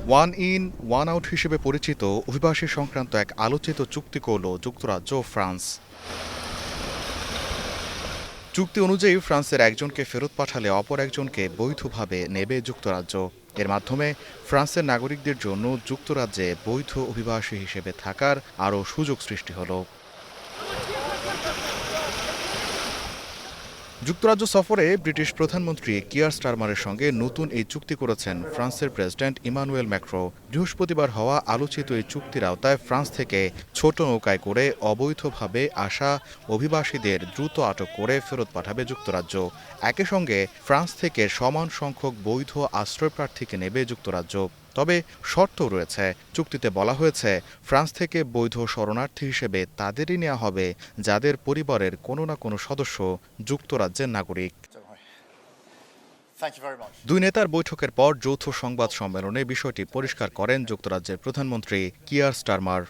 One in one out হিসেবে পরিচিত অভিবাসী সংক্রান্ত এক আলোচিত চুক্তি করল যুক্তরাজ্য ও ফ্রান্স। চুক্তি অনুযায়ী ফ্রান্সের একজনকে ফেরত পাঠালে অপর একজনকে বৈধভাবে নেবে যুক্তরাজ্য। এর মাধ্যমে ফ্রান্সের নাগরিকদের জন্য যুক্তরাজ্যে বৈধ অভিবাসী হিসেবে থাকার আরও সুযোগ সৃষ্টি হলো। যুক্তরাজ্য সফরে ব্রিটিশ প্রধানমন্ত্রী কিয়ার স্টারমারের সঙ্গে নতুন এই চুক্তি করেছেন ফ্রান্সের প্রেসিডেন্ট ইমানুয়েল ম্যাক্রো। বৃহস্পতিবার হওয়া আলোচিত এই চুক্তির আওতায় ফ্রান্স থেকে ছোট নৌকায় করে অবৈধভাবে আসা অভিবাসীদের দ্রুত আটক করে ফেরত পাঠাবে যুক্তরাজ্য। একই সঙ্গে ফ্রান্স থেকে সমান সংখ্যক বৈধ আশ্রয়প্রার্থীকে নেবে যুক্তরাজ্য। তবে শর্তও রয়েছে। চুক্তিতে বলা হয়েছে, ফ্রান্স থেকে বৈধ শরণার্থী হিসেবে তাদেরই নেওয়া হবে যাদের পরিবারের কোনো না কোনো সদস্য যুক্তরাজ্যের নাগরিক। দুই নেতার বৈঠকের পর যৌথ সংবাদ সম্মেলনে বিষয়টি পরিষ্কার করেন যুক্তরাজ্যের প্রধানমন্ত্রী কিয়ার স্টারমার।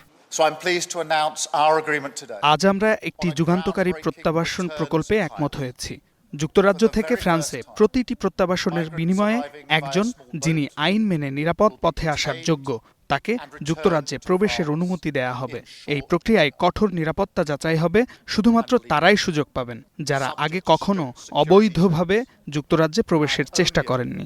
আজ আমরা একটি যুগান্তকারী প্রত্যাবাসন প্রকল্পে একমত হয়েছি। যুক্তরাজ্য থেকে ফ্রান্সে প্রতিটি প্রত্যাবাসনের বিনিময়ে একজন যিনি আইন মেনে নিরাপদ পথে আসার যোগ্য তাকে যুক্তরাজ্যে প্রবেশের অনুমতি দেয়া হবে। এই প্রক্রিয়ায় কঠোর নিরাপত্তা যাচাই হবে। শুধুমাত্র তারাই সুযোগ পাবেন যারা আগে কখনো অবৈধভাবে যুক্তরাজ্যে প্রবেশের চেষ্টা করেননি।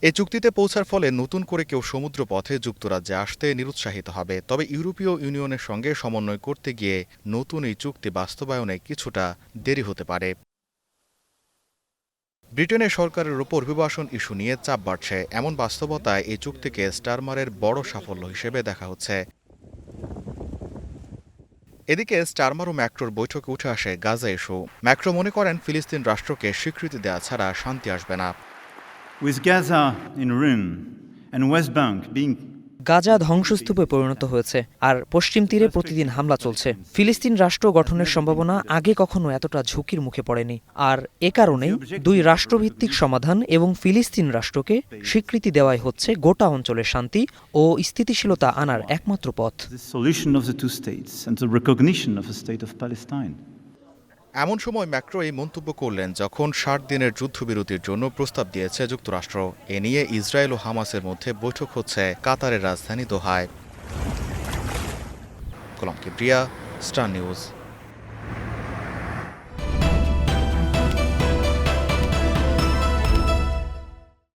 এই চুক্তিতে পৌঁছার ফলে নতুন করে কেউ সমুদ্র পথে যুক্তরাজ্যে আসতে নিরুৎসাহিত হবে। তবে ইউরোপীয় ইউনিয়নের সঙ্গে সমন্বয় করতে গিয়ে নতুন এই চুক্তি বাস্তবায়নে কিছুটা দেরি হতে পারে। ব্রিটেনের সরকারের ওপর অভিবাসন ইস্যু নিয়ে চাপ বাড়ছে। এমন বাস্তবতায় এই চুক্তিকে স্টারমারের বড় সাফল্য হিসেবে দেখা হচ্ছে। এদিকে স্টারমার ও ম্যাক্রোর বৈঠকে উঠে আসে গাজা ইস্যু। ম্যাক্রো মনে করেন ফিলিস্তিন রাষ্ট্রকে স্বীকৃতি দেওয়া ছাড়া শান্তি আসবে না। গাজা ধ্বংসস্তূপে পরিণত হয়েছে আর পশ্চিম তীরে প্রতিদিন হামলা চলছে। ফিলিস্তিন রাষ্ট্র গঠনের সম্ভাবনা আগে কখনো এতটা ঝুঁকির মুখে পড়েনি। আর এ কারণেই দুই রাষ্ট্রভিত্তিক সমাধান এবং ফিলিস্তিন রাষ্ট্রকে স্বীকৃতি দেওয়াই হচ্ছে গোটা অঞ্চলের শান্তি ও স্থিতিশীলতা আনার একমাত্র পথ। এমন সময় ম্যাক্রো এই মন্তব্য করলেন যখন ৬০ দিনের যুদ্ধবিরতির জন্য প্রস্তাব দিয়েছে যুক্তরাষ্ট্র। এ নিয়ে ইসরায়েল ও হামাসের মধ্যে বৈঠক হচ্ছে কাতারের রাজধানী দোহায়। গোলাম কিবরিয়া, স্টার নিউজ।